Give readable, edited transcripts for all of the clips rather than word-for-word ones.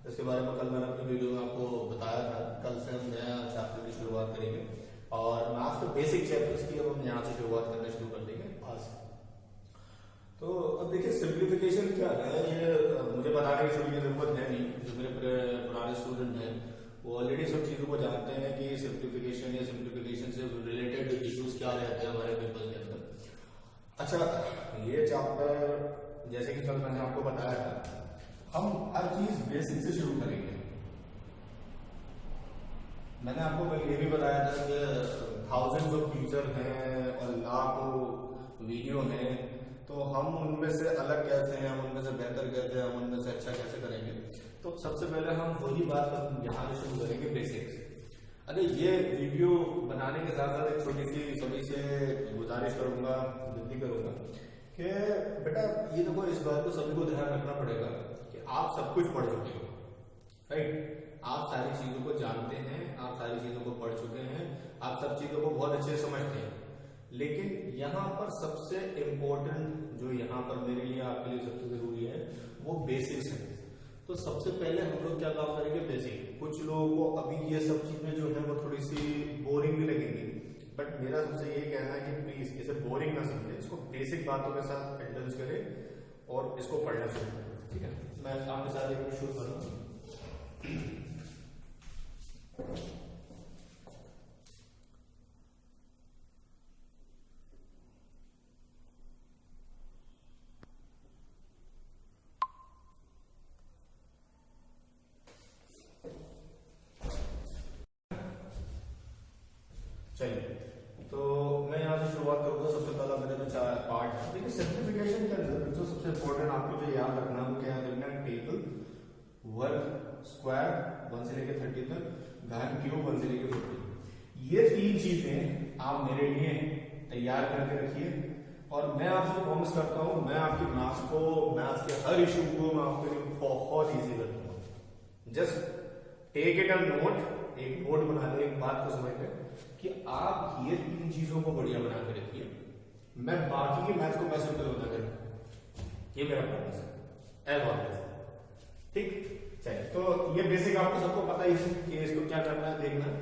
इसके बारे में कल मैंने अपनी वीडियो में आपको बताया था। कल से हम नया चैप्टर की शुरुआत करेंगे और मैथ्स के बेसिक चैप्टर्स की अब हम यहाँ से शुरुआत करना शुरू कर देंगे आज से। तो अब देखिए सिंप्लीफिकेशन क्या है, ये मुझे बताने की सभी जरूरत है नहीं। जो मेरे पुराने स्टूडेंट हैं वो ऑलरेडी सब चीज़ों को जानते हैं कि सिंप्लीफिकेशन या सिंप्लीफिकेशन से रिलेटेड इश्यूज क्या रहते हैं हमारे पेपर के अंदर। अच्छा, ये चैप्टर जैसे कि कल मैंने आपको बताया था, हम हर चीज बेसिक से शुरू करेंगे। मैंने आपको कल ये भी बताया था कि थाउजेंड्स ऑफ टीचर हैं और लाखों वीडियो हैं, तो हम उनमें से अलग कैसे हैं, हम उनमें से बेहतर कैसे हैं, हम उनमें से अच्छा कैसे करेंगे। तो सबसे पहले हम वही बात यहाँ से शुरू करेंगे, बेसिक्स। अरे ये वीडियो बनाने के साथ साथ एक छोटी सी सभी से गुजारिश करूंगा, विनती करूंगा कि बेटा ये देखो, इस बात को सभी को ध्यान रखना पड़ेगा कि आप सब कुछ पढ़ चुके हो, राइट। आप सारी चीजों को जानते हैं, आप सारी चीजों को पढ़ चुके हैं, आप सब चीजों को बहुत अच्छे से समझते हैं। लेकिन यहाँ पर सबसे इम्पोर्टेंट जो यहाँ पर मेरे लिए आपके लिए सबसे जरूरी है वो बेसिक्स है। तो सबसे पहले हम लोग क्या काम करेंगे, बेसिक। कुछ लोगों को अभी ये सब चीजें जो है वो थोड़ी सी बोरिंग भी लगेंगी, बट मेरा सबसे यही कहना है कि प्लीज इसे बोरिंग ना समझे, इसको बेसिक बातों के साथ इंडल्ज करें और इसको पढ़ना शुरू करें, ठीक है। मैं आपके साथ एक शुरू करूंगा। चलिए, तो मैं यहाँ से शुरुआत करूंगा। सबसे पहला मेरा जो पार्ट है, देखिए सिंप्लीफिकेशन के अंदर जो सबसे इंपॉर्टेंट आपको जो याद रखना है वो क्या याद रखना है, टेबल, वर्ग, स्क्वायर 1 से लेकर 30 तक, घन, क्यूब 1 से लेकर 40। ये तीन चीजें आप मेरे लिए तैयार करके रखिए और मैं आपसे प्रॉमिस करता हूं, मैं आपकी मैथ्स के हर इशू को मैं आपके लिए बहुत ईजी कर दूंगा। Just take it a note, एक नोट बना ले, एक बात को समझ ले कि आप ये तीन चीजों को बढ़िया बना के रखिए। मैं बाकी के मैथ्स को मैं सिंपल बना कर रखूंगा, ये मेरा प्रॉमिस है, एज ऑलवेज, ठीक। चलिए, तो ये बेसिक आपको सबको पता ही है कि इसको क्या करना है, देखना है।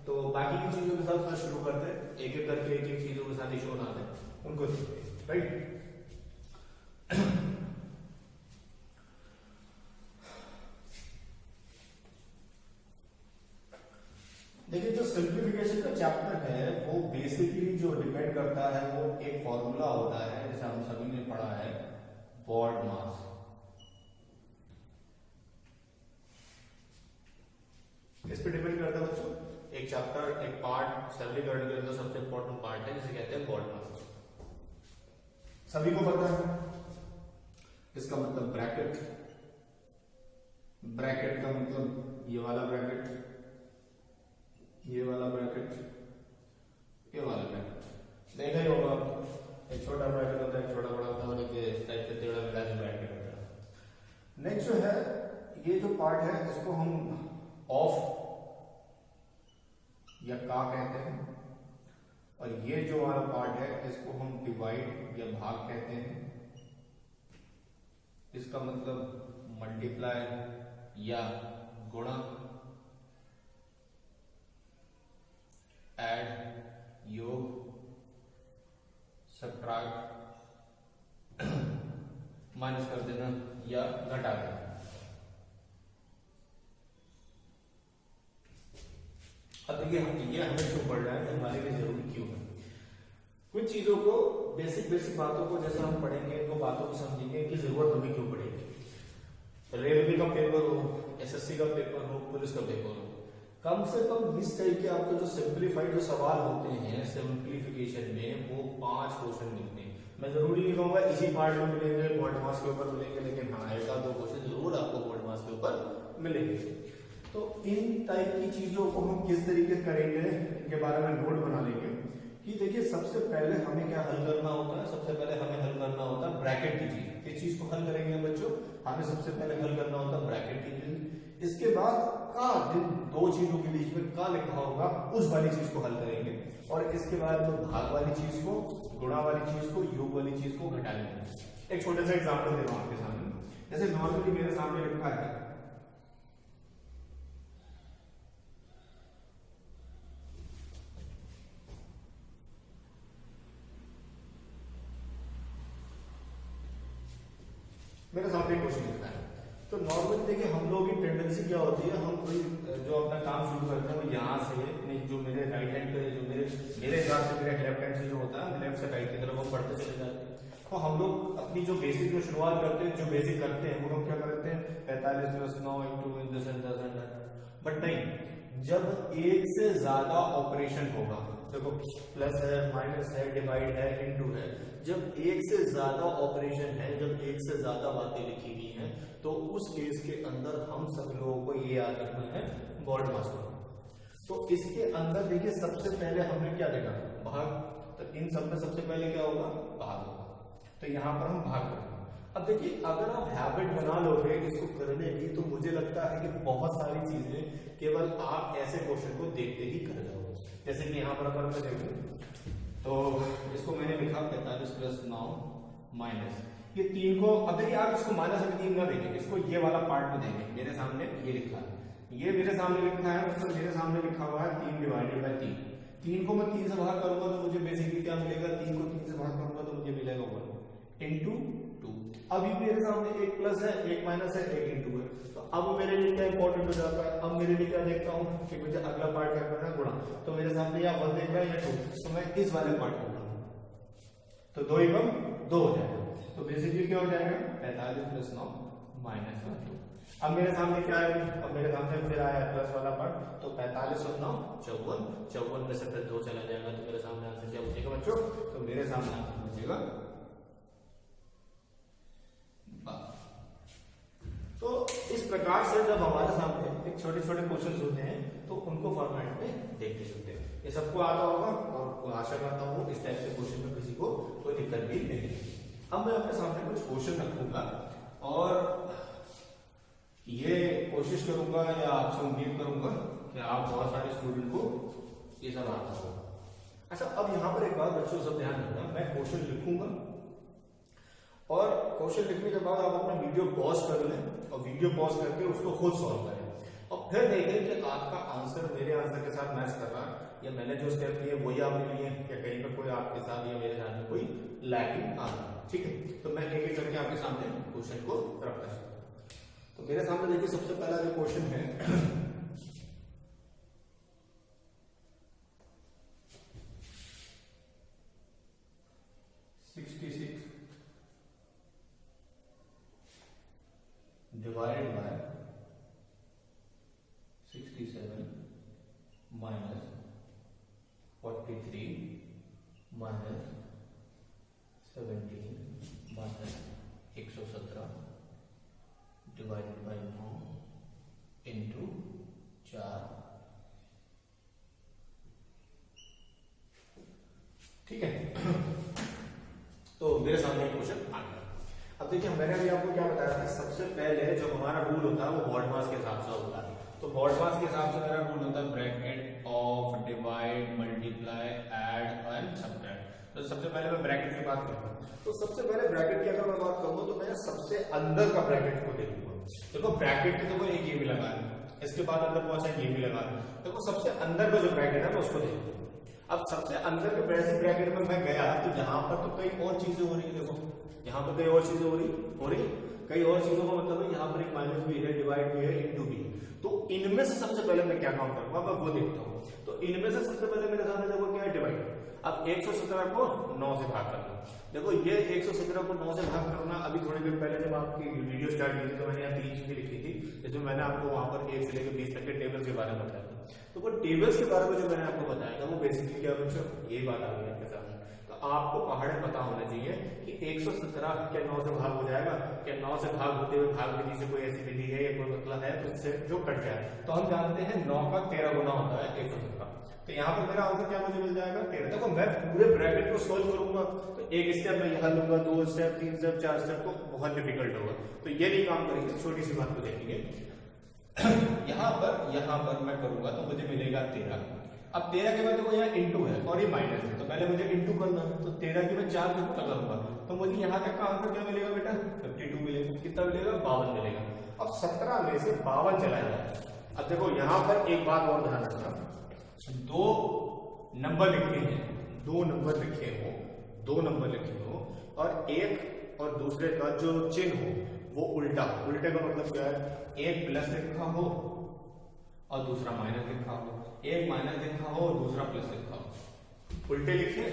तो बाकी की चीजों के साथ शुरू करते हैं, एक एक करके एक एक चीजों के साथ इशू बनाते हैं, उनको देखते हैं, राइट। देखिए, जो सिंप्लीफिकेशन का चैप्टर है वो बेसिकली जो डिपेंड करता है वो एक फॉर्मूला होता है, जैसे हम सभी ने पढ़ा है, बॉड मास। किस पे डिपेंड करता है बच्चों? एक चैप्टर, एक पार्ट सरलीकरण के अंदर सबसे इंपॉर्टेंट पार्ट है जिसे कहते हैं बॉड मास। सभी को पता है इसका मतलब ब्रैकेट, ब्रैकेट का मतलब ये वाला ब्रैकेट, ये वाला ब्रैकेट, ये वाला ब्रैकेट। देखा ही होगा, एक छोटा ब्रैकेट होता है, एक छोटा बड़ा होता है, और इस टाइप से टेढ़ा मेढ़ा ब्रैकेट होता है। नेक्स्ट जो है, ये जो पार्ट है इसको हम ऑफ या का कहते हैं, और ये जो वाला पार्ट है इसको हम डिवाइड या भाग कहते हैं। इसका मतलब मल्टीप्लाई या गुणा, ऐड, योग, सब्ट्रैक्ट, माइनस कर देना या घटा देना। अब देखिए, ये हमें क्यों पढ़ना है, हमारे लिए जरूरी क्यों है। कुछ चीजों को, बेसिक बातों को जैसा हम पढ़ेंगे, इनको बातों को समझेंगे कि जरूरत हमें क्यों पड़ेगी। रेलवे का पेपर हो, एसएससी का पेपर हो, पुलिस का पेपर हो, कम से कम इस टाइप के आपको जो सिंप्लीफाइड जो सवाल होते हैं सिंप्लीफिकेशन में, वो 5 क्वेश्चन मिलते हैं। मैं जरूरी नहीं कहूंगा इसी पार्ट में मिलेंगे, बॉड मास के ऊपर मिलेंगे, लेकिन हाँ, एक आध 2 क्वेश्चन जरूर आपको बॉड मास के ऊपर मिलेंगे। तो इन टाइप की चीजों को हम किस तरीके करेंगे, इनके बारे में नोट बना लेंगे कि देखिए, सबसे पहले हमें क्या हल करना होता है। सबसे पहले हमें हल करना होता है ब्रैकेट की चीज। किस चीज को हल करेंगे बच्चों? हमें सबसे पहले हल करना होता है ब्रैकेट की चीज। इसके बाद का, जिन 2 चीजों के बीच में का लिखा होगा उस वाली चीज को हल करेंगे, और इसके बाद में भाग वाली चीज को, गुणा वाली चीज को, योग वाली चीज को घटा लेंगे। एक छोटा सा एग्जाम्पल दे रहा हूं आपके सामने। जैसे नॉर्मली मेरे सामने लिखा है मेरे सामने क्वेश्चन लिखा है। तो नॉर्मली देखिए हम लोग की टेंडेंसी क्या होती है, हम कोई जो अपना काम शुरू करते हैं वो यहाँ से नहीं, जो मेरे राइट हैंड पे जो मेरे हिसाब से मेरे लेफ्ट हैंड से जो होता है लेफ्ट से राइट की तरफ हम बढ़ते चले जाते हैं। तो हम लोग अपनी जो बेसिक जो शुरुआत करते हैं, जो बेसिक करते हैं, वो लोग क्या करते हैं 45 plus 9 into in this and दस एंड दैट। बट नहीं, जब एक से ज्यादा ऑपरेशन होगा, देखो प्लस है, माइनस है, डिवाइड है, इनटू है, जब एक से ज्यादा ऑपरेशन है, जब एक से ज्यादा बातें लिखी गई हैं, तो उस केस के अंदर हम सब लोगों को ये याद रखना है बॉड मास को। तो इसके अंदर देखिए सबसे पहले हमने क्या देखा, भाग। तो इन सब में सबसे पहले क्या होगा, भाग होगा। तो यहां पर हम भाग करेंगे। अब देखिए अगर आप हैबिट बना लोगे इसको करने की, तो मुझे लगता है कि बहुत सारी चीजें केवल आप ऐसे क्वेश्चन को देखते ही कर जाओगे। जैसे कि यहाँ पर अगर मैं देखूं तो इसको मैंने लिखा 45 प्लस 9 माइनस ये 3 को, अब देखिए आप इसको माइनस अभी 3 ना देखें, इसको ये वाला पार्ट में देखें। मेरे सामने ये लिखा है, ये मेरे सामने लिखा है, मतलब मेरे सामने लिखा हुआ है 3 डिवाइडेड बाई 3। 3 को मैं 3 से भाग करूंगा तो मुझे बेसिकली क्या मिलेगा, 3 को 3 से भाग करूंगा तो मुझे मिलेगा 1 इंटू 2। अभी मेरे सामने एक प्लस है, एक माइनस है, एक इंटू है। तो अब मेरे लिए क्या इंपॉर्टेंट हो जाता है, अब मेरे लिए क्या देखता हूँ कि मुझे अगला पार्ट क्या करना है, गुणा। तो मेरे सामने या 1 देख रहा है या 2, तो मैं इस वाले पार्ट को गुणा, तो 2 एकम 2 हो जाएगा। तो बेसिकली क्या हो जाएगा 45 प्लस 9 माइनस 2। अब मेरे सामने क्या है, अब मेरे सामने फिर आया प्लस वाला पार्ट, तो 45 और 9 54, 54 में से फिर 2 चला जाएगा, तो मेरे सामने आंसर क्या बचेगा बच्चों, तो मेरे सामने आंसर बचेगा। तो इस प्रकार से जब हमारे सामने एक छोटे छोटे क्वेश्चन होते हैं तो उनको फॉर्मेट में देखते चलते हैं। ये सबको आता होगा और आशा करता हूँ इस टाइप से क्वेश्चन में किसी को कोई दिक्कत भी नहीं है। अब मैं अपने सामने कुछ क्वेश्चन रखूंगा और ये कोशिश करूंगा या आपसे उम्मीद करूंगा कि आप बहुत सारे स्टूडेंट को ये सब आता होगा। अच्छा, अब यहाँ पर एक बात बच्चों सब ध्यान रखना, मैं क्वेश्चन लिखूंगा और क्वेश्चन लिखने के बाद आप अपना वीडियो पॉज कर लें और वीडियो पॉज करके उसको खुद सॉल्व करें और फिर देखें कि आपका आंसर मेरे आंसर के साथ मैच कर रहा है या मैंने जो स्टेप लिए वही आपने लिए या कहीं पर कोई आपके साथ या मेरे साथ में कोई लैगिंग आ रहा है। ठीक है, तो मैं एक एक करके आपके सामने क्वेश्चन को रखता हूं। तो मेरे सामने देखिए सबसे पहला जो क्वेश्चन है divided by 67 minus 43 minus 17 minus 117 divided by 9 into 4। ठीक है, तो मेरे सामने क्वेश्चन आ गया। अब देखिए मैंने अभी आपको क्या बताया था, सबसे पहले जो हमारा रूल होता है वो बॉड मास के हिसाब से होता है। तो बॉड मास के हिसाब से मेरा रूल होता है bracket of divide multiply add and subtract. तो सबसे पहले मैं ब्रैकेट की बात करूंगा, तो सबसे पहले ब्रैकेट की अगर मैं बात करूँ तो मैं सबसे अंदर का ब्रैकेट को देखूंगा। देखो ब्रैकेट के देखो एक ये भी लगा है, इसके बाद अंदर पहुंचा ये भी लगा है, देखो सबसे अंदर का जो ब्रैकेट है मैं उसको देखूंगा। अब सबसे अंदर के वैसे ब्रैकेट में मैं गया तो यहाँ पर तो कई और चीजें हो रही है, देखो यहाँ पर कई और चीजें हो रही कई और चीजों का मतलब है यहाँ पर एक माइनस भी है, डिवाइड भी है, इंटू भी है। तो इनमें से सबसे पहले मैं क्या काम करूंगा, मैं वो देखता हूँ। तो इनमें से सबसे पहले मेरे सामने देखो क्या है, डिवाइड। अब 117 को 9 से भाग करना, देखो ये 117 को 9 से भाग करना। अभी थोड़ी देर पहले जब आपकी वीडियो स्टार्ट की थी तो मैंने यहाँ 3 चीजें लिखी थी, जिसमें मैंने आपको वहां पर 1 से लेकर 20 तक के टेबल्स के बारे में बताया था। तो वो टेबल्स के बारे में जो मैंने आपको बताया था वो बेसिकली क्या बच्चों, ये बात आ गई आपके सामने। तो आपको पहाड़े पता होना चाहिए कि 117 क्या 9 से भाग हो जाएगा, क्या 9 से भाग होते हुए भाग विधि से कोई ऐसी विधि है या कोई मतलब है तो इससे जो कट जाए। तो हम जानते हैं 9 का 13 गुना होता है 117। तो यहाँ पर मेरा आंसर क्या मुझे मिल जाएगा 13। देखो मैं पूरे ब्रैकेट को सोल्व करूंगा तो एक स्टेप में यहाँ लूंगा, 2 स्टेप, 3 स्टेप, 4 स्टेप तो बहुत डिफिकल्ट होगा। तो ये नहीं काम करेंगे, छोटी सी बात को देखेंगे। यहाँ पर मैं करूंगा तो मुझे मिलेगा 13। अब 13 के बाद देखो यहाँ इंटू है और ये माइनस है, तो पहले मुझे इंटू करना है। तो 13 की मैं 4 से गुणा करूंगा तो मुझे यहाँ तक का आंसर क्या मिलेगा बेटा, 52 मिलेगा। कितना मिलेगा, 52 मिलेगा। अब 17 में से 52 चला जाए। अब देखो यहाँ पर एक बात और ध्यान रखना, 2 नंबर लिखे हैं, 2 नंबर लिखे हो और एक और दूसरे का जो चिन्ह हो वो उल्टा, उल्टे का मतलब क्या है, एक प्लस लिखा हो और दूसरा माइनस लिखा हो, एक माइनस लिखा हो और दूसरा प्लस लिखा हो। उल्टे लिखे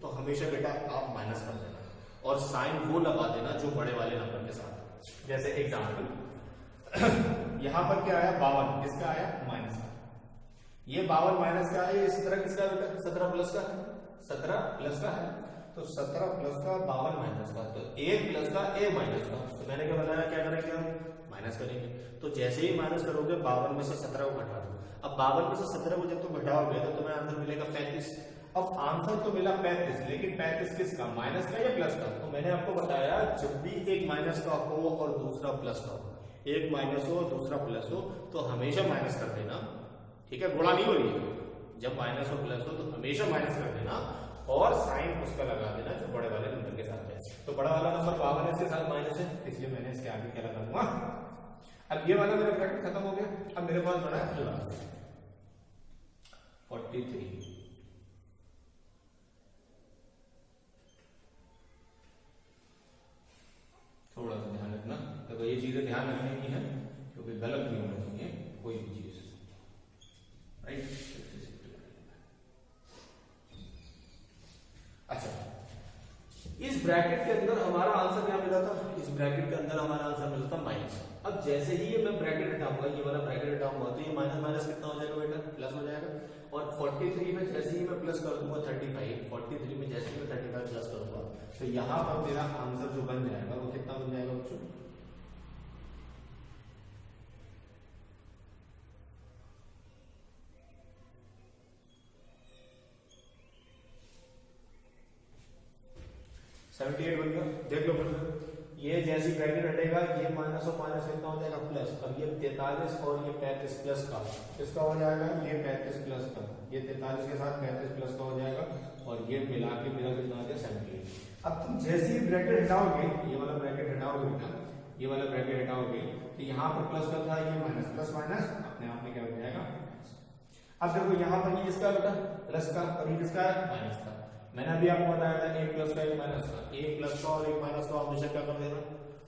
तो हमेशा बेटा आप माइनस कर देना और साइन वो लगा देना जो बड़े वाले नंबर के साथ। जैसे एग्जाम्पल यहां पर क्या आया 52, किसका आया माइनस का। ये 52 माइनस का है, इस तरह किसका बेटा 17 प्लस का है, 17 प्लस का है। तो 17 प्लस का 52 माइनस का, तो 1 प्लस का 1 माइनस का। तो मैंने क्या बताया, क्या करेंगे हम माइनस करेंगे। तो जैसे ही माइनस करोगे 52 में से 17 को घटा दो। अब 52 में से 17 को जब तुम घटाओगे तो तुम्हें आंसर मिलेगा 35। अब आंसर तो मिला 35, लेकिन 35 किसका, माइनस का या प्लस का। तो मैंने आपको बताया जब भी एक माइनस का हो और दूसरा प्लस का हो, एक माइनस हो और दूसरा प्लस हो, तो हमेशा माइनस कर देना, ठीक है, गुणा नहीं हो रही है। जब माइनस और प्लस हो तो हमेशा माइनस कर देना और साइन उसका लगा देना जो बड़े वाले नंबर के साथ है। तो बड़ा वाला नंबर 52 है, इसके साथ माइनस है, इसलिए मैंने इसके आगे क्या लगा दूंगा। अब ये वाला मेरा ब्रैकेट खत्म हो गया। अब मेरे पास बड़ा है 43। थोड़ा सा ध्यान रखना, तो ये चीजें ध्यान रखने की है क्योंकि गलत नहीं होना चाहिए कोई भी चीज, राइट। अच्छा, इस ब्रैकेट के अंदर हमारा आंसर क्या मिला था, इस ब्रैकेट के अंदर हमारा आंसर मिला था माइनस। अब जैसे ही ये मैं ब्रैकेट हटाऊंगा, ये वाला ब्रैकेट हटाऊंगा, तो ये माइनस माइनस कितना हो जाएगा बेटा, प्लस हो जाएगा। और 43 में जैसे ही मैं प्लस कर दूंगा 35, 43 में जैसे ही मैं 35 प्लस करूंगा, तो यहां पर मेरा आंसर जो बन जाएगा वो कितना बन जाएगा बच्चों, 78 बन गया। देख लो फिर, ये जैसी ब्रैकेट हटेगा ये माइनस और माइनस कितना हो जाएगा प्लस, और ये 43 और ये 35 प्लस का किसका हो जाएगा, ये 35 प्लस का, ये 43 के साथ 35 प्लस का हो जाएगा, और ये मिला के मेरा कितना हो गया 78। अब तुम जैसे ही ब्रैकेट हटाओगे, ये वाला ब्रैकेट हटाओगे बेटा, ये वाला ब्रैकेट हटाओगे, तो यहाँ पर प्लस का था, ये माइनस, प्लस माइनस अपने आप में क्या हो जाएगा। अब देखो यहाँ पर ये किसका बेटा प्लस का, और ये किसका है माइनस का। मैंने अभी आपको बताया था एक प्लस का एक माइनस का, एक प्लस का और एक माइनस का हमेशा क्या कर देना,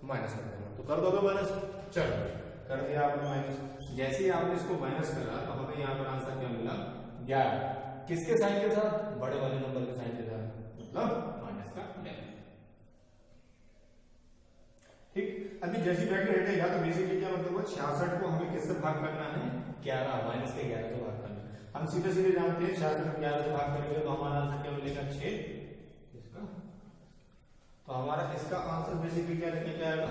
माइनस कर देना। तो कर दोगे माइनस, चलो कर दिया आपने माइनस। जैसे ही आपने इसको माइनस करा तो हमें यहाँ पर आंसर क्या मिला 11, किसके साइन के साथ, बड़े वाले नंबर के साइन के साथ, मतलब माइनस का 11। ठीक, अभी जैसी ब्रैकेट हटेगा तो बेसिकली क्या मतलब 66 को हमें किससे भाग करना है, 11, माइनस के 11 से भाग करना है। हम सीधे सीधे जानते हैं 66 को 11 से भाग करेंगे तो हमारा आंसर क्या मिलेगा 6 इसका। तो हमारा इसका आंसर बेसिकली क्या लेके क्या आएगा।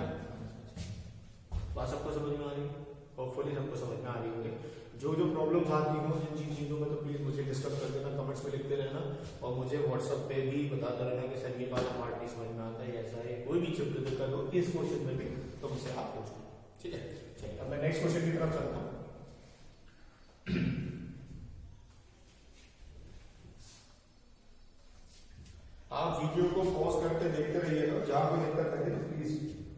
बात सबको समझ में आ रही है, होपफुली सबको समझ में आ रही होगी। जो जो प्रॉब्लम्स आती हो जिन चीजों में, तो प्लीज मुझे डिस्कस कर देना, कमेंट्स में लिखते रहना, और मुझे व्हाट्सएप पे भी बताते रहना कि सर ये बात हमारे समझ में आता है, ऐसा है। कोई भी चैप्टर दिक्कत हो इस क्वेश्चन में भी तो मुझसे आप पूछो, ठीक है। चलिए अब मैं नेक्स्ट क्वेश्चन की तरफ चलता हूँ। आप वीडियो को पॉज करके देखते रहिएगा, जहां कोई दिक्कत लगे तो प्लीज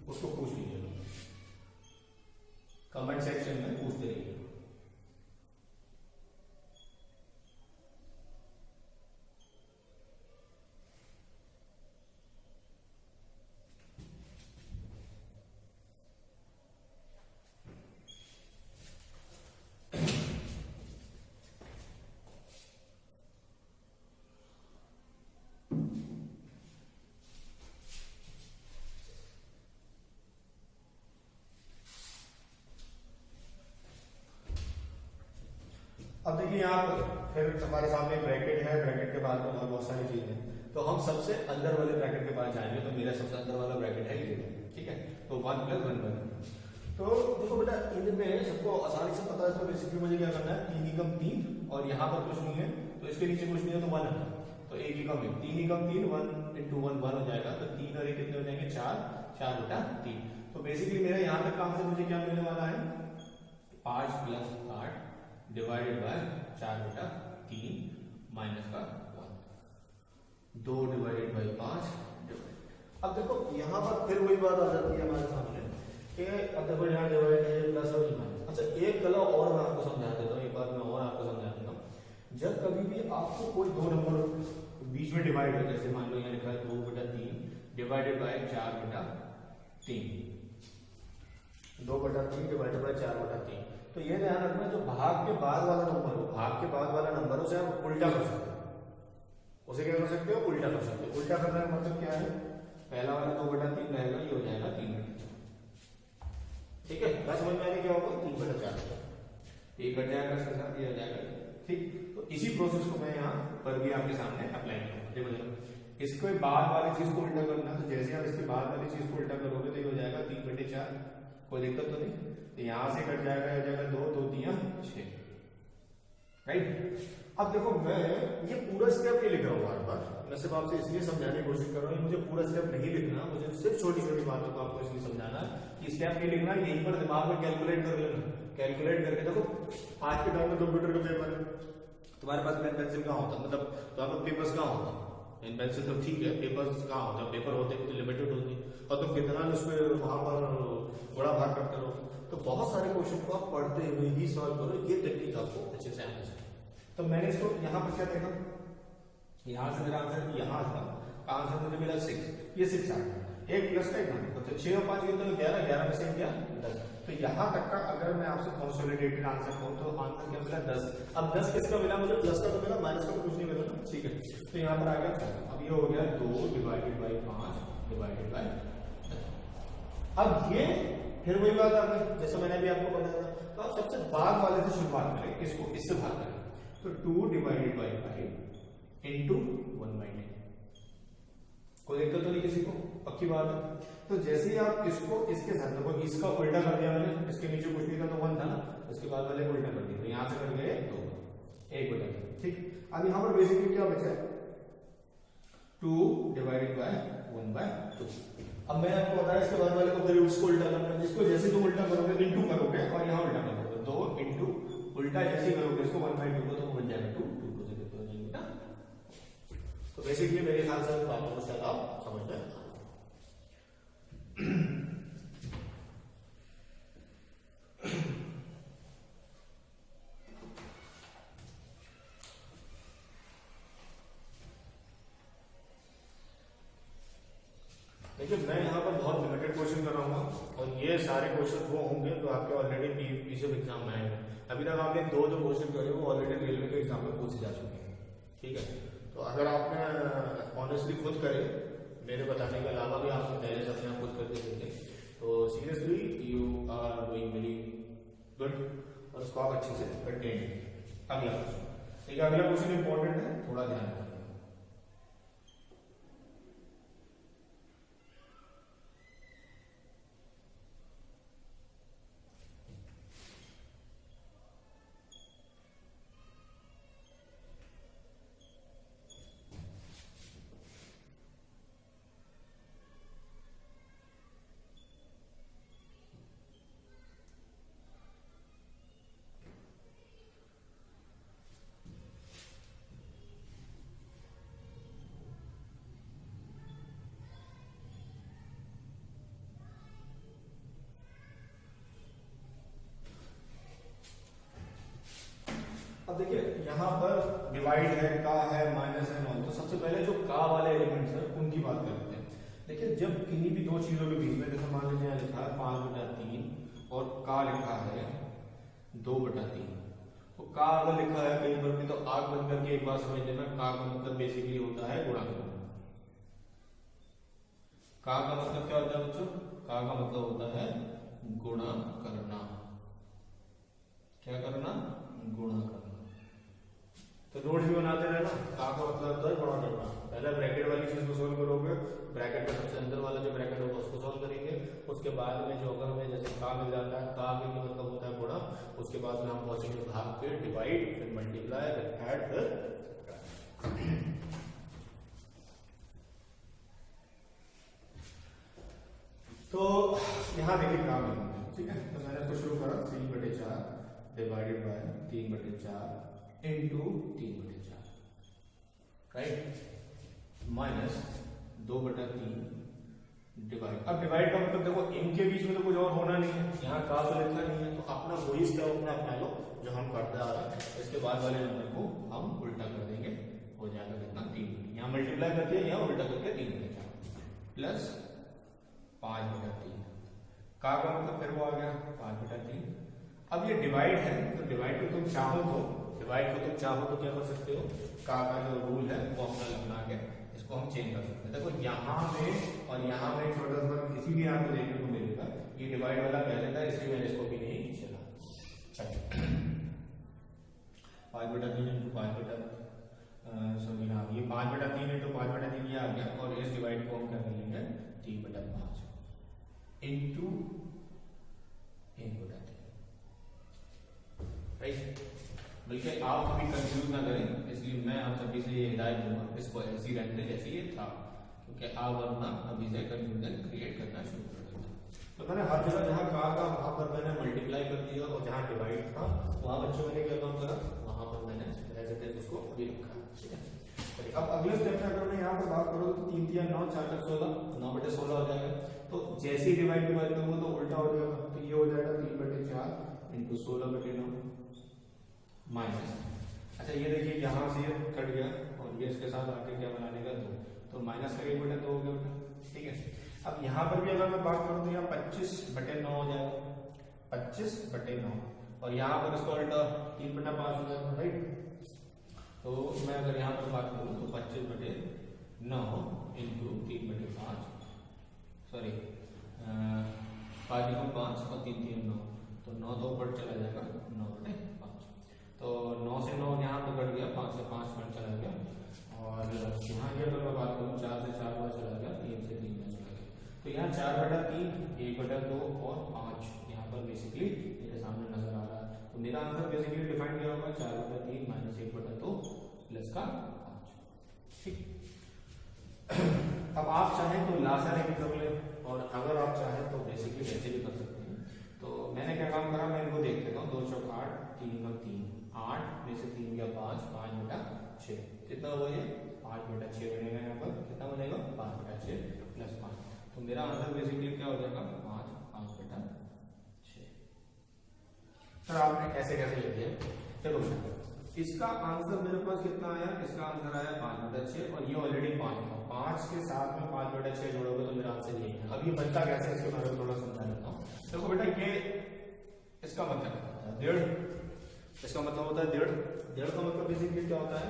उसको पूछ लीजिएगा, कमेंट सेक्शन में पूछते रहिएगा। अब देखिए यहाँ पर फिर हमारे सामने ब्रैकेट है, ब्रैकेट के बाद में और बहुत सारी चीजें हैं, तो हम सबसे अंदर वाले ब्रैकेट के पास जाएंगे। तो मेरा सबसे अंदर वाला ब्रैकेट है ये, ठीक है। तो 1 + 1 बन, तो देखो बेटा इनमें सबको आसानी से पता है। तो बेसिकली मुझे क्या करना है, 3 एकम 3, और यहाँ पर कुछ नहीं है तो इसके नीचे कुछ नहीं है तो 1 है, तो 1 एकम 1, 3 एकम 3, 1 × 1 1 हो जाएगा। तो 3 और 1 कितने हो जाएंगे 4, 4 बटा 3। तो बेसिकली मेरा यहाँ तक काम से मुझे क्या मिलने वाला है 5 + 8 डिवाइडेड बाय 4 बटा 3 माइनस का 1, 2 डिवाइडेड बाय 5 डिवाइड। अब देखो यहाँ पर फिर वही बात आ जाती है हमारे सामने कि अब देखो यहाँ डिवाइड है प्लस और माइनस। अच्छा एक कला और मैं आपको समझा देता हूँ, एक बात मैं और आपको समझा देता हूँ। जब कभी भी आपको कोई दो नंबर बीच में डिवाइड हो, जैसे मान लो यहाँ लिखा है 2 बटा 3 डिवाइडेड बाय 4 बटा 3, 2/3 डिवाइडेड बाय 4/3। तो ये ध्यान रखना, जो भाग के बाद वाला नंबर हो, भाग के बाद वाला नंबर हो, उसे आप उल्टा कर सकते हो। उसे क्या कर सकते हो? उल्टा कर सकते हो। उल्टा करने का मतलब क्या है? पहला वाला 2/3 रहेगा, ये हो जाएगा 3/4। ठीक है, बस समझ में आगे क्या होगा? 3/4 एक कट जाएगा, इसके साथ ये हो जाएगा। ठीक, तो इसी प्रोसेस को मैं यहाँ पर भी आपके सामने अप्लाई करूंगा। देखो इसके बाद वाली चीज को उल्टा करना, तो जैसे आप इसके बाद वाली चीज को उल्टा करोगे तो ये हो जाएगा 3/4। कोई दिक्कत तो नहीं? तो यहां से कट जाएगा, हो जाएगा 2, 2 3 6। राइट, अब देखो मैं ये पूरा स्टेप नहीं लिख रहा हूँ बार बार, मैं सिर्फ आपसे इसलिए समझाने की कोशिश कर रहा हूँ। मुझे पूरा स्टेप नहीं लिखना, मुझे सिर्फ छोटी छोटी बातों को आपको इसलिए समझाना कि स्टेप नहीं लिखना, यहीं पर दिमाग में कैलकुलेट कर लेना। कैलकुलेट करके देखो, आज के टाइम में कंप्यूटर का पेपर है, तुम्हारे पास पेन पेंसिल कहाँ होता, मतलब तुम्हारे पास पेपर्स कहाँ होता? पेन पेंसिल तो ठीक है, पेपर्स कहाँ होता? पेपर होते हैं तो लिमिटेड होती है, और तुम कितना उसमें वहां पर बड़ा भाग करते रहो। तो बहुत सारे क्वेश्चन को आप पढ़ते हुए ही सॉल्व करो, ये टेक्निक आपको अच्छे से आना चाहिए। तो मैंने इसको यहाँ पर क्या देखा, यहाँ से मेरा आंसर यहाँ था, आंसर मुझे मिला 6, ये 6 आ गया। एक प्लस का एक माइनस, तो 6 और 5 कितना? 11, 11 में से क्या? 10। तो यहाँ तक का अगर मैं आपसे कंसोलिडेटेड आंसर कहूँ तो आंसर क्या मिला? 10। अब 10 किसका मिला मुझे? प्लस का तो मिला, माइनस का तो कुछ नहीं मिला ना। ठीक है, तो यहाँ पर आ गया। अब ये हो गया 2 डिवाइडेड बाई 5 डिवाइडेड बाई 10। अब ये फिर वही बात आ गई जैसे मैंने भी आपको बताया था। तो आप सबसे बाद वाले से शुरुआत करें, इसको इससे भाग करें, तो 2 डिवाइडेड बाई 5 इंटू 1/10। कोई दिक्कत तो नहीं किसी को? पक्की बात है। तो जैसे ही आप इसको इसके साथ देखो, इसका उल्टा कर दिया मैंने, इसके नीचे कुछ नहीं था तो 1 था ना, इसके बाद वाले को उल्टा कर दिया, तो यहां से कट गए 2, 1/2। ठीक, अब यहां पर बेसिकली क्या बचा? 2 डिवाइडेड बाय 1/2। अब मैंने आपको बताया इसके बाद वाले को फिर उसको उल्टा करना है। इसको जैसे तुम उल्टा करोगे, इंटू करोगे और यहाँ उल्टा करोगे, 2 इंटू उल्टा जैसे ही करोगे इसको 1/2 को, तो बन जाएगा 2, 2 को से कितना हो जाएगा ना। तो बेसिकली मेरे ख्याल से बातों को शायद आप समझ में आ। देखिए मैं यहाँ पर बहुत लिमिटेड क्वेश्चन कर रहा हूँ, और ये सारे क्वेश्चन वो होंगे जो आपके ऑलरेडी पीसीएफ एग्जाम में आए हैं। अभी तक आपने दो जो क्वेश्चन करे वो ऑलरेडी रेलवे के एग्जाम में पूछे जा चुके हैं। ठीक है, तो अगर आपने ऑनेस्टली खुद करे, मेरे बताने के अलावा भी आपने पहले से अपने आप खुद करके देखे, तो seriously you are doing very good, और उसको आप अच्छे से कंटेन। अगला क्वेश्चन, ठीक है, अगला क्वेश्चन इंपॉर्टेंट है, थोड़ा ध्यान रखिए। अब देखिए यहाँ पर डिवाइड है, का है, माइनस है, नॉन। तो सबसे पहले जो का वाले एलिमेंट्स है उनकी बात करते हैं। देखिए जब किन्हीं भी दो चीजों के बीच में, जैसे मान लीजिए यहाँ लिखा है 5/3 और का लिखा है 2/3, तो का अगर लिखा है कहीं पर भी तो आग बंद करके एक बार समझ लेना, का का मतलब बेसिकली होता है गुणा करना। का मतलब क्या होता है बच्चों? का मतलब होता है गुणा करना। क्या करना? गुणा करना। तो नोट्स भी बनाते रहना। का मतलब होता है गुणा करना। पहले ब्रैकेट वाली चीज को सोल्व करोगे, ब्रैकेट का सबसे अंदर वाला जो ब्रैकेट होगा उसको सोल्व करेंगे, उसके बाद में जो अगर हमें जैसे का मिल जाता है, का के मतलब होता है गुणा, उसके बाद में हम पहुंचेंगे भाग पे, डिवाइड, फिर मल्टीप्लाई, फिर ऐड, फिर तो यहाँ देखिए काम है। ठीक है, तो मैंने इसको शुरू करा 3/4 divided by 3/4 into 3/4, right, minus 2/3 divide. अब डिवाइड का मतलब देखो इनके बीच में तो कुछ और होना नहीं है, यहाँ का तो लिखा नहीं है, तो अपना वही स्टेप अपना लो जो हम करते आ रहे हैं। इसके बाद वाले नंबर को हम उल्टा कर देंगे, हो जाएगा कितना? 3। यहाँ मल्टीप्लाई करके यहाँ उल्टा करके 3/4 प्लस 5/3। का मतलब फिर वो आ गया 5/3। अब ये डिवाइड है, तो डिवाइड को तुम चाहो तो क्या कर सकते हो, का जो रूल है वो अपना लगना के इसको हम चेंज कर सकते हैं। देखो यहाँ में और यहाँ में छोटा सा किसी भी आपको देखने को मिलेगा, ये डिवाइड वाला पहले था इसलिए मैंने इसको भी नहीं चला। 5/3 इंटू 5/3 सॉरी हाँ, ये 5/3 इंटू 5/3 ये आ गया, और इस डिवाइड को हम क्या कर लेंगे 3/5 इंटू 1/3, राइट। बल्कि आप कभी कंफ्यूज ना करें, इसलिए मैं आप सभी से ये हिदायत दूंगा इसको ऐसी रहने दें जैसे ये था, क्योंकि आप वरना अभी से कंफ्यूजन क्रिएट करना शुरू कर देगा। तो मैंने हर जगह जहाँ का वहां पर मैंने मल्टीप्लाई कर दिया, और जहाँ डिवाइड था वहां बच्चों मैंने क्या काम करा, वहां पर मैंने ऐसे थे उसको अभी रखा, ठीक है। अब अगले स्टेप में अगर मैं यहाँ पर बात करूँ तो 3 3 9 4 16 9/16 हो जाएगा। तो जैसे ही डिवाइड करूंगा तो उल्टा हो जाएगा, तो ये हो जाएगा 3/4 इंटू 16/9 माइनस। अच्छा ये देखिए यहाँ से कट गया, और ये इसके साथ आके क्या बनाने का 2, तो माइनस का 1/2 हो गया, ठीक है। अब यहाँ पर भी अगर मैं बात करूँ तो यहाँ 25/9 हो जाएगा, 25/9, और यहाँ पर इसको उल्टा 3/5 हो जाएगा, राइट। तो मैं अगर यहाँ पर बात करूँ तो 25/9 इंटू 3/5, सॉरी 5 और 3 3 9, तो 9 तो ऊपर चला जाएगा 9/5, तो 9 से 9 यहाँ पर कट गया, 5 से 5 पर चला गया, और यहाँ की अगर मैं बात करूँ 4 से 4 पर चला गया, 3 से 3 में चला गया, तो यहाँ 4/3 1/2 और 5 यहाँ पर बेसिकली मेरे सामने नजर आ रहा है। तो मेरा आंसर बेसिकली डिफाइन किया होगा 4/3 माइनस 1/2 प्लस का 5, ठीक। अब आप चाहें तो लासारे भी कर ले, और अगर आप चाहें तो बेसिकली वैसे भी कर सकते हैं। तो मैंने क्या काम करा, मैं इनको देख लेता हूँ, 2 चौक 8, 3 और 3, 8 में से 3 गया 5, 5/6, कितना हुआ ये 5/6 बनेगा, यहाँ पर कितना बनेगा 5/6 प्लस 5, तो मेरा आंसर बेसिकली क्या हो जाएगा 5/6। सर आपने कैसे कैसे लिख दिया, चलो इसका आंसर मेरे पास कितना आया, इसका आंसर आया 5/6, और ये ऑलरेडी 5 था, 5 के साथ में 5/6 जोड़ोगे तो मेरा आंसर ये है। अब ये बनता कैसे है इसके बारे में थोड़ा समझा देता हूँ। देखो बेटा ये इसका मतलब होता है 1.5, इसका मतलब होता है 1.5 का मतलब बेसिकली क्या होता है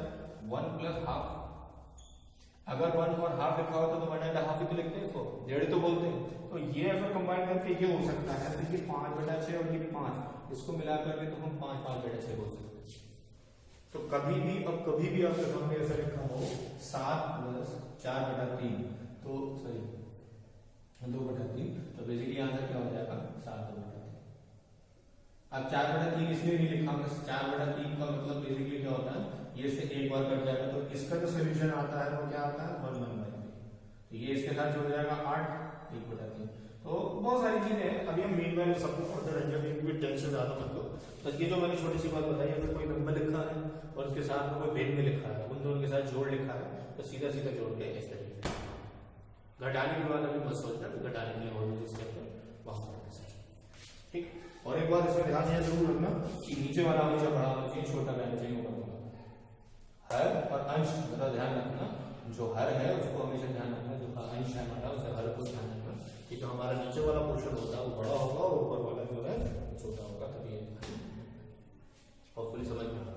1 + ½ अगर 1 और ½ लिखा होता तो 1.5 ही तो लिखते हैं, इसको 1.5 तो बोलते हैं। तो ये अगर कंबाइन करके ये हो सकता है, तो ये 5/6 और ये 5, इसको मिलाकर के तो हम 5/6 बोल सकते हैं। तो कभी भी आपके सामने ऐसा लिखा हो 7 + 4/3, तो सॉरी 2/3, तो बेसिकली आंसर क्या हो जाएगा 7/3। अब 4/3 इसलिए नहीं लिखा, 4/3 का मतलब बेसिकली क्या होता है, ये से एक बार कट जाएगा, तो इसका जो सोल्यूशन आता है वो क्या आता है 1/3, तो ये इसके साथ जुड़ जाएगा 8 1/3। तो बहुत सारी चीजें हैं, अभी हम मीन वैल्यू सबको पढ़ते रहेंगे, अभी टेंशन ज्यादा मतलब। बस ये जो मैंने छोटी सी बात बताई, अगर कोई नंबर लिखा है और उसके साथ में कोई भेद में लिखा है, उन दोनों के साथ जोड़ लिखा है, तो सीधा सीधा जोड़ के इस तरीके से घटाने के बाद अभी मत सोचना, घटाने के लिए और भी स्टेप है वहां पर, ठीक। और एक बात इसमें ध्यान यह जरूर रखना कि नीचे वाला हमेशा बड़ा होना चाहिए, छोटा रहना चाहिए ऊपर वाला। हर और अंश का ध्यान रखना, जो हर है उसको हमेशा ध्यान रखना, जो अंश है हमारा उसे हर को ध्यान रखना, कि जो हमारा नीचे वाला पोर्शन होता है वो बड़ा होगा और ऊपर वाला जो है छोटा होगा, तभी होपफुली समझ में आ रहा।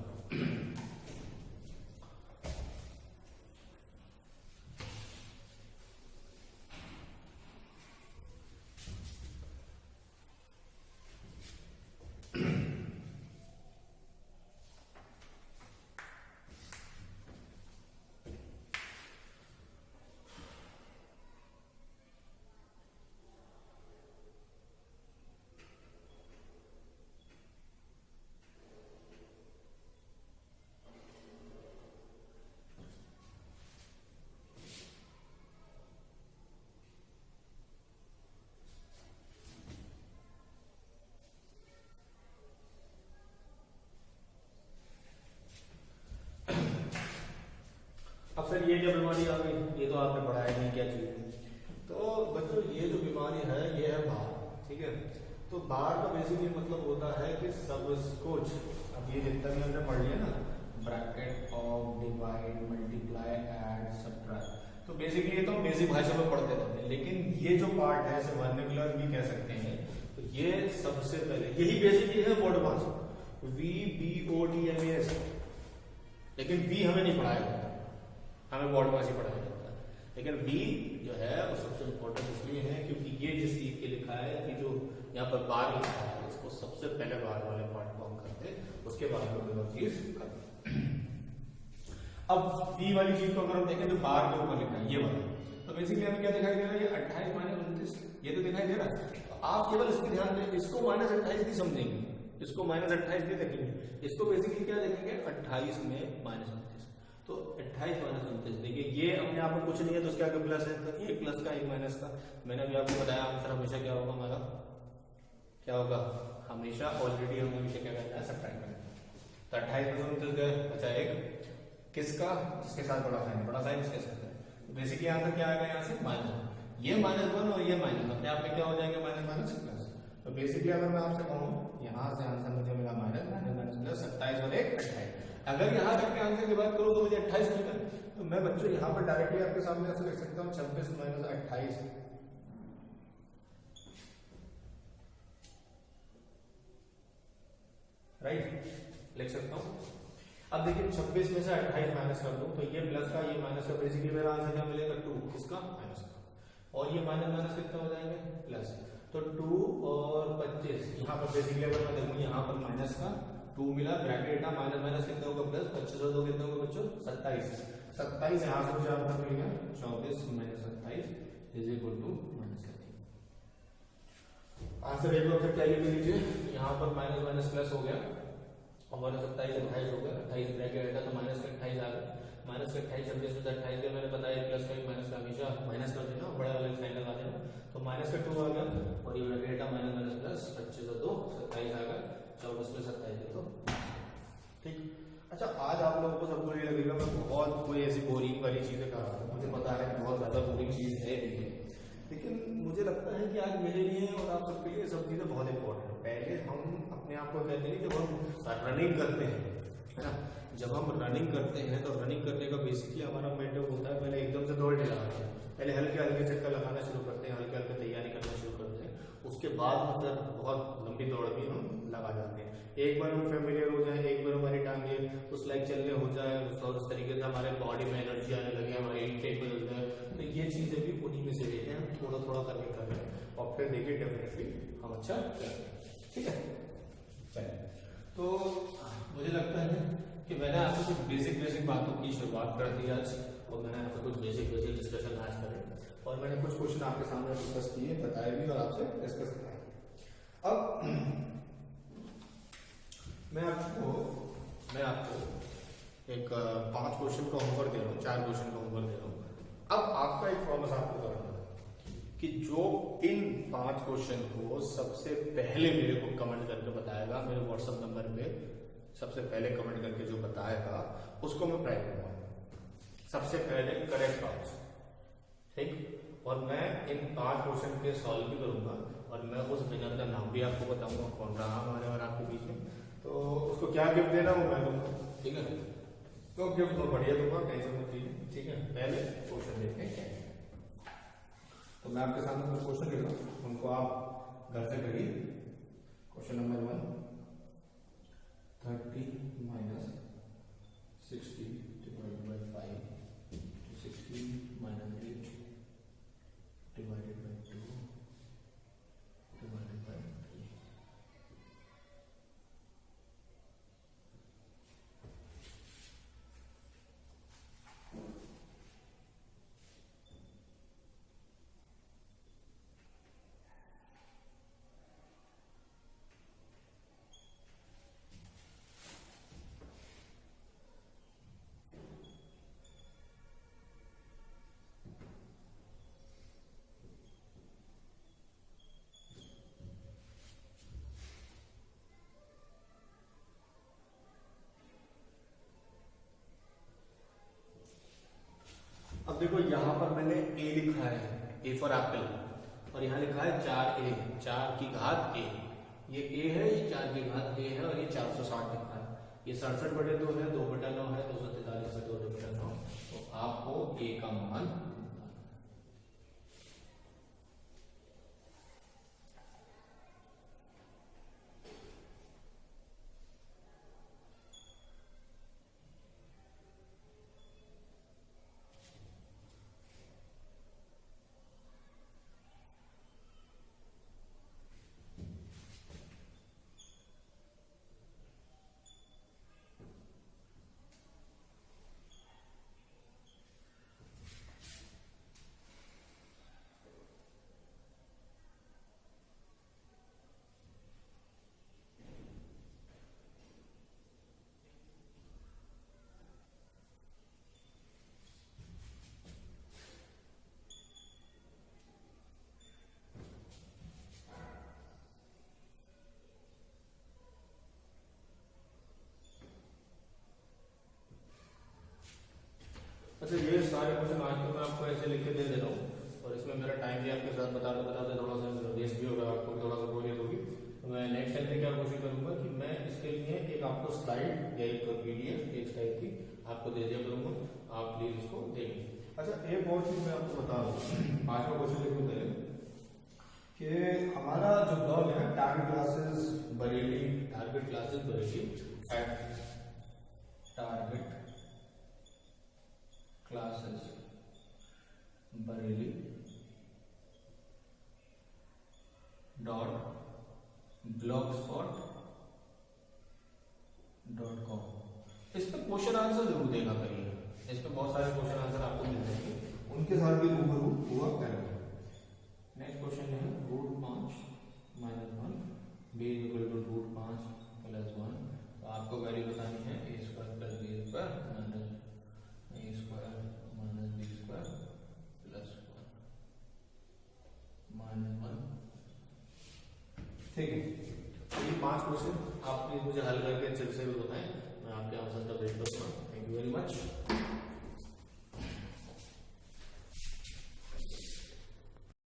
अब सर ये क्या बीमारी आ गई, ये तो आपने पढ़ाया नहीं क्या चीज है। तो बच्चों ये जो बीमारी है ये है बार, ठीक है। तो बार का बेसिकली मतलब होता है कि सब कुछ, अब ये जितना भी हमने पढ़ लिया ना, bracket of divide multiply add subtract, तो बेसिकली ये तो बेसिक भाषा में पढ़ते रहते हैं, लेकिन ये जो पार्ट है इसे वर्नाक्युलर भी कह सकते हैं, ये सबसे पहले यही बेसिकली है बोर्ड पास VBODMAS, लेकिन बी हमें नहीं पढ़ाया जाता, हमें बोर्ड पास ही पढ़ाया जाता है। लेकिन बी जो है वो सबसे इम्पोर्टेंट इसलिए है क्योंकि ये जिस चीज के लिखा है कि जो यहाँ पर बार लिखा है इसको सबसे पहले बार वाले पार्ट को हम करते हैं, उसके बाद में कोई और चीज करते हैं। अब बी वाली चीज को अगर हम देखें तो बार के ऊपर लिखा है ये वाला, तो बेसिकली हमें क्या दिखाई दे रहा है, ये 28 माइनस 29 ये तो दिखाई दे रहा है। तो आप केवल इस पर ध्यान दें, इसको माइनस 28 नहीं समझेंगे, इसको माइनस 28 नहीं देखेंगे, इसको बेसिकली क्या देखेंगे 28 में माइनस 29, तो 28 माइनस 29 देखिए ये अपने आप में कुछ नहीं है तो उसके आगे प्लस है, तो एक प्लस का एक माइनस का, मैंने अभी आपको बताया आंसर हमेशा क्या होगा हमारा, क्या होगा हमेशा, ऑलरेडी हम हमेशा क्या करते हैं सब्ट्रैक्ट करते हैं। तो 28 में 29 गए, अच्छा एक किसका, जिसके साथ बड़ा साइन इसके साथ है, बेसिकली आंसर क्या आएगा यहाँ से माइनस, ये -1 और ये माइनस अपने आप में क्या हो जाएगा माइनस माइनस प्लस। तो बेसिकली अगर मैं आपसे कहूँ यहाँ से आंसर मुझे मिला माइनस माइनस प्लस 27 और 1 28, अगर यहाँ तक के आंसर की बात करूँ तो मुझे 28 मिलता है, तो मैं बच्चों यहाँ पर डायरेक्टली आपके सामने ऐसे लिख सकता हूँ 26 माइनस 28, राइट लिख सकता हूँ। अब देखिए 26 में से 28 माइनस कर दूं तो ये प्लस का ये माइनस का, बेसिकली मेरा आंसर क्या मिलेगा 2 किसका माइनस का, और ये माइनस माइनस कितना हो जाएंगे प्लस, तो 2 और 25 यहाँ पर बेसिकली अगर मैं देखूँ यहाँ पर माइनस का 2 मिला, ब्रैकेट था माइनस माइनस कितना होगा प्लस, 25 और 2 कितना होगा बच्चों 27 यहाँ से मुझे आंसर मिल गया 24 minus 27 is equal to minus 30। Answer एक बार फिर क्या लिख लीजिए, यहाँ पर माइनस माइनस प्लस हो गया और माइनस 27 28 हो गया, 28 ब्रैकेट था तो माइनस का 28 आ गया, माइनस का 28 26 में से 28 गया, मैंने बताया प्लस का एक माइनस का हमेशा माइनस कर देना, बड़ा वाला साइन लगा देना, तो माइनस का 2 आ गया और ये ब्रैकेट था माइनस माइनस प्लस 25 और 2 27 आ गया, 24 में 27 तो ठीक। अच्छा आज आप लोगों को सबको ये लगेगा मैं बहुत कोई ऐसी बोरिंग वाली चीजें कर रहा हूँ, मुझे पता है बहुत ज्यादा बोरिंग चीज है भी है, लेकिन मुझे लगता है कि आज मेरे लिए और आप सबके लिए सब चीजें बहुत इंपॉर्टेंट है। पहले हम अपने आप को कहते हैं जब हम रनिंग करते हैं है ना, जब हम रनिंग करते हैं तो रनिंग करने का बेसिकली हमारा मेंटेन होता है, पहले एकदम से दौड़ नहीं लगाते हैं, पहले हल्के हल्के चक्कर लगाना शुरू करते हैं, हल्के हल्के तैयारी करना शुरू करते हैं, उसके बाद में फिर बहुत लंबी दौड़ भी हम लगा जाते हैं। एक बार हम फेमिलियर हो जाए, एक बार हमारी टांगे उस लाइक चलने हो जाए और उस तरीके से हमारे बॉडी में एनर्जी आने लगे, हमारे इनटेक बदल जाए, तो ये चीजें भी उन्हीं में से लेते हैं, थोड़ा थोड़ा करके कर रहे हैं और फिर देखिए डेफिनेटली हम अच्छा करेंगे, ठीक है। चलिए तो मुझे लगता है कि मैंने आपसे कुछ बेसिक बातों की शुरुआत कर दी आज, और मैंने आपसे कुछ बेसिक डिस्कशन आज करे और मैंने कुछ क्वेश्चन आपके सामने डिस्कस किए, बताए भी और आपसे डिस्कस कराए। अब मैं आपको एक 5 क्वेश्चन का होमवर्क दे रहा हूँ, 4 क्वेश्चन का होमवर्क दे रहा हूँ। अब आपका एक प्रॉमिस आपको करना है कि जो इन 5 क्वेश्चन को सबसे पहले मेरे को कमेंट करके बताएगा मेरे व्हाट्सएप नंबर पे, सबसे पहले कमेंट करके जो बताएगा उसको मैं प्राइज दूंगा, सबसे पहले करेक्ट आंसर, ठीक। और मैं इन 5 क्वेश्चन के सॉल्व भी करूंगा और मैं उस विनर का नाम भी आपको बताऊंगा कौन रहा हमारे और आपके बीच में, तो उसको क्या गिफ्ट देना वो मैं दूंगा, ठीक है। तो गिफ्ट बहुत बढ़िया दूंगा, टेंशन मत लीजिए, ठीक है। पहले क्वेश्चन देखते हैं, तो मैं आपके सामने कुछ क्वेश्चन लिख रहा हूँ, उनको आप घर से करिए। Question number 1, 30 minus 60 divided by 5 to 60 minus 8 divided by 2 divided by 3। अब देखो यहाँ पर मैंने a लिखा है, a फॉर एप्पल, और यहाँ लिखा है 4a, 4 की घात a, ये a है, ये 4 की घात a है और ये 460 लिखा है, ये 67/2 है, 2/9 है, 243 है, 2/9, तो आपको a का मान अच्छा, ये सारे क्वेश्चन आज तो मैं आपको ऐसे लिख के दे दे रहा हूँ, और इसमें मेरा टाइम भी आपके साथ बताते थोड़ा सा वेस्ट भी होगा, आपको थोड़ा सा बोरियत होगी। तो मैं नेक्स्ट टाइम पे क्या कोशिश करूंगा कि मैं इसके लिए एक आपको स्लाइड या एक पीडीएफ एक टाइप की आपको दे दिया करूंगा, आप प्लीज इसको देखें। अच्छा, एक और चीज मैं आपको बता दूं, पांचवा क्वेश्चन देखो पहले कि हमारा जो ब्लॉग है target classes Bareilly at target classes Bareilly .blogspot.com, इस पे क्वेश्चन आंसर जरूर देगा करिए, इस पे बहुत सारे क्वेश्चन आंसर आपको मिल जाएंगे, उनके साथ भी रूबरू हुआ करेंगे। नेक्स्ट क्वेश्चन है √5 - 1 b = √5 + 1। तो आपको वैल्यू बतानी है a² + b² - a² - b² + 1 ठीक है। तो ये 5 क्वेश्चन आप प्लीज मुझे हल करके अच्छे से बताएं, मैं आपके आंसर का वेट करूंगा। Thank you very much.